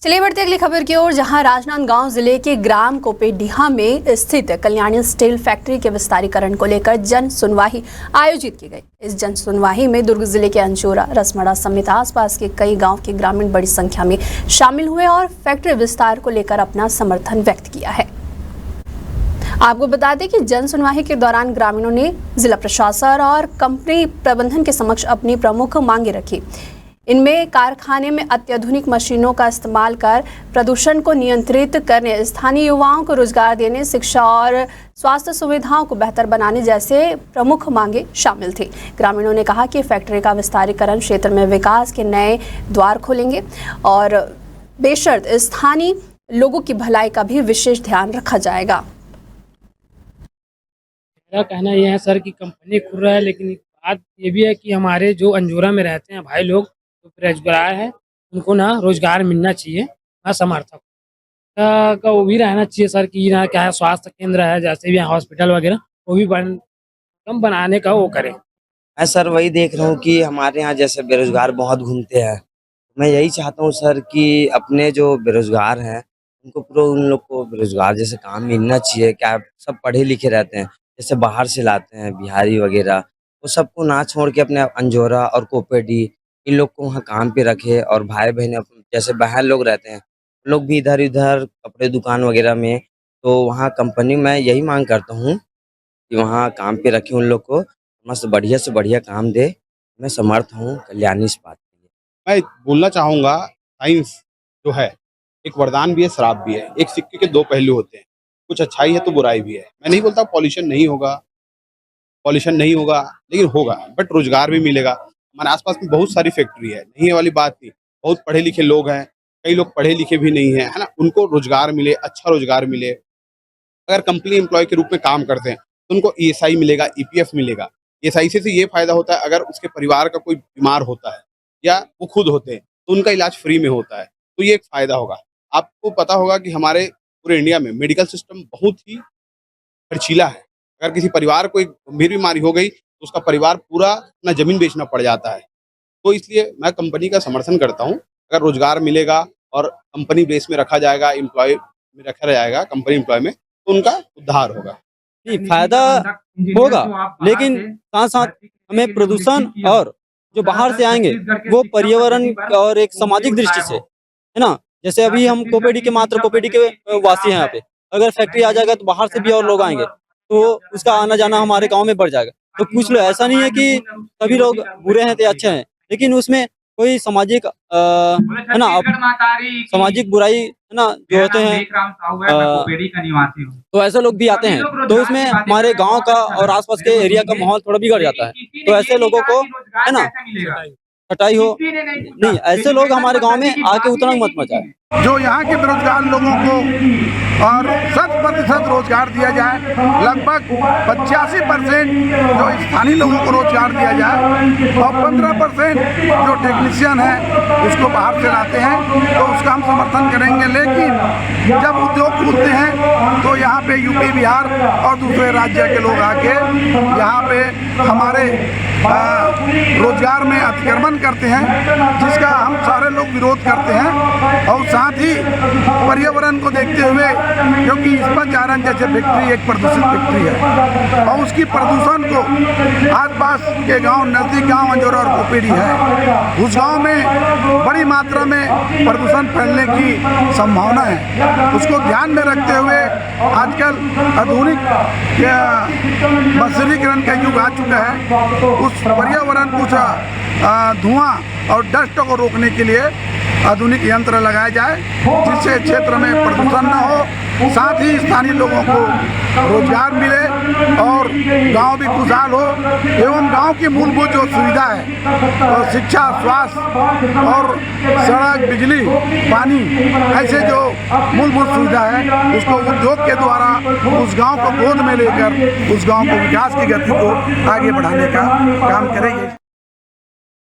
चलिए बढ़ते अगली खबर की ओर, जहां राजनांदगांव जिले के ग्राम कोपेडीहा में स्थित कल्याणी स्टील फैक्ट्री के विस्तारीकरण को लेकर जन सुनवाई आयोजित की गई। इस जन सुनवाई में दुर्ग जिले के अंजोरा, रसमड़ा समेत आसपास के कई गांव के ग्रामीण बड़ी संख्या में शामिल हुए और फैक्ट्री विस्तार को लेकर अपना समर्थन व्यक्त किया है। आपको बता दें कि जन सुनवाई के दौरान ग्रामीणों ने जिला प्रशासन और कंपनी प्रबंधन के समक्ष अपनी प्रमुख मांगे रखी। इनमें कारखाने में अत्याधुनिक मशीनों का इस्तेमाल कर प्रदूषण को नियंत्रित करने, स्थानीय युवाओं को रोजगार देने, शिक्षा और स्वास्थ्य सुविधाओं को बेहतर बनाने जैसे प्रमुख मांगे शामिल थी। ग्रामीणों ने कहा कि फैक्ट्री का विस्तारीकरण क्षेत्र में विकास के नए द्वार खोलेंगे और बेशर्त स्थानीय लोगों की भलाई का भी विशेष ध्यान रखा जाएगा। मेरा कहना यह है सर कि कंपनी खुल रहा है, लेकिन बात ये भी है कि हमारे जो अंजोरा में रहते हैं भाई लोग जो बेरोजगार है, उनको ना रोजगार मिलना चाहिए। मैं समर्थक का वो भी रहना चाहिए सर कि ना क्या है, स्वास्थ्य केंद्र है जैसे भी हॉस्पिटल वगैरह, वो भी कम बनाने का वो करें। मैं सर वही देख रहा हूँ कि हमारे यहाँ जैसे बेरोजगार बहुत घूमते हैं। मैं यही चाहता हूँ सर कि अपने जो बेरोजगार हैं उनको पूरा उन लोग को बेरोजगार जैसे काम मिलना चाहिए। क्या सब पढ़े लिखे रहते हैं, जैसे बाहर से लाते हैं बिहारी वगैरह, वो सबको ना छोड़ के अपने अंजोरा और कोपेडी इन लोग को वहाँ काम पे रखे। और भाई बहन जैसे बहन लोग रहते हैं, लोग भी इधर इधर कपड़े दुकान वगैरह में, तो वहाँ कंपनी में यही मांग करता हूँ कि वहाँ काम पे रखे उन लोग को, मस्त बढ़िया से बढ़िया काम दे। मैं समर्थ हूँ कल्याणी इस बात के लिए। मैं बोलना चाहूँगा, साइंस जो है एक वरदान भी है, श्राप भी है। एक सिक्के के दो पहलू होते हैं, कुछ अच्छाई है तो बुराई भी है। मैं नहीं बोलता पॉल्यूशन नहीं होगा, लेकिन होगा, बट रोजगार भी मिलेगा। हमारे आसपास में बहुत सारी फैक्ट्री है, नहीं है वाली बात नहीं। बहुत पढ़े लिखे लोग हैं, कई लोग पढ़े लिखे भी नहीं है ना, उनको रोजगार मिले, अच्छा रोजगार मिले। अगर कंपनी एम्प्लॉय के रूप में काम करते हैं तो उनको ESI मिलेगा, EPF मिलेगा। ESI से ये फायदा होता है, अगर उसके परिवार का कोई बीमार होता है या वो खुद होते हैं तो उनका इलाज फ्री में होता है, तो ये एक फायदा होगा। आपको पता होगा कि हमारे पूरे इंडिया में मेडिकल सिस्टम बहुत ही खर्चीला है। अगर किसी परिवार को एक गंभीर बीमारी हो गई तो उसका परिवार पूरा अपना जमीन बेचना पड़ जाता है। तो इसलिए मैं कंपनी का समर्थन करता हूँ। अगर रोजगार मिलेगा और कंपनी बेस में रखा जाएगा, एम्प्लॉय में रखा जाएगा कंपनी एम्प्लॉय में, तो उनका उद्धार होगा। नहीं, फायदा होगा, लेकिन साथ साथ हमें प्रदूषण और जो बाहर से आएंगे वो पर्यावरण और एक सामाजिक दृष्टि से, है ना। जैसे अभी हम कोपेडी के वासी हैं यहाँ पे, अगर फैक्ट्री आ जाएगा तो बाहर से भी और लोग आएंगे, तो उसका आना जाना हमारे गांव में बढ़ जाएगा। तो कुछ लोग, ऐसा नहीं है कि सभी लोग बुरे हैं तो अच्छे हैं, लेकिन उसमें कोई सामाजिक है ना, सामाजिक बुराई है ना जो होते हैं, तो ऐसे लोग भी आते हैं, तो उसमें हमारे गांव का और आसपास के एरिया का माहौल थोड़ा बिगड़ जाता है। तो ऐसे लोगों को है ना हटाई हो नहीं, ऐसे लोग हमारे गांव में आके उतना मत मचाए। जो यहाँ के बेरोजगार लोगों को और 100% रोजगार दिया जाए, लगभग 85% जो स्थानीय लोगों को रोजगार दिया जाए और 15% जो टेक्नीशियन है उसको बाहर से लाते हैं, तो उसका हम समर्थन करेंगे। लेकिन जब उद्योग खुलते हैं तो यहाँ पे यूपी, बिहार और दूसरे राज्य के लोग आके यहाँ पे हमारे रोजगार में अतिक्रमण करते हैं, जिसका हम सारे लोग विरोध करते हैं। और साथ ही पर्यावरण को देखते हुए, क्योंकि इस्पात चारण जैसे फैक्ट्री एक प्रदूषित फैक्ट्री है और उसकी प्रदूषण को आसपास के गांव, नजदीक गांव अंजोरा और कोपेडी है, उस गांव में बड़ी मात्रा में प्रदूषण फैलने की संभावना है। उसको ध्यान में रखते हुए आजकल आधुनिक मशीनीकरण का युग आ चुका है। उस पर्यावरण कुछ धुआं और डस्ट को रोकने के लिए आधुनिक यंत्र लगाए जाए, जिससे क्षेत्र में प्रदूषण न हो, साथ ही स्थानीय लोगों को रोजगार मिले और गांव भी खुशहाल हो। एवं गांव की मूलभूत जो सुविधा है, तो शिक्षा, स्वास्थ्य और सड़क, बिजली, पानी, ऐसे जो मूलभूत सुविधा है उसको उद्योग के द्वारा उस गांव को गोद में लेकर उस गांव को विकास की गति को आगे बढ़ाने का काम करेंगे।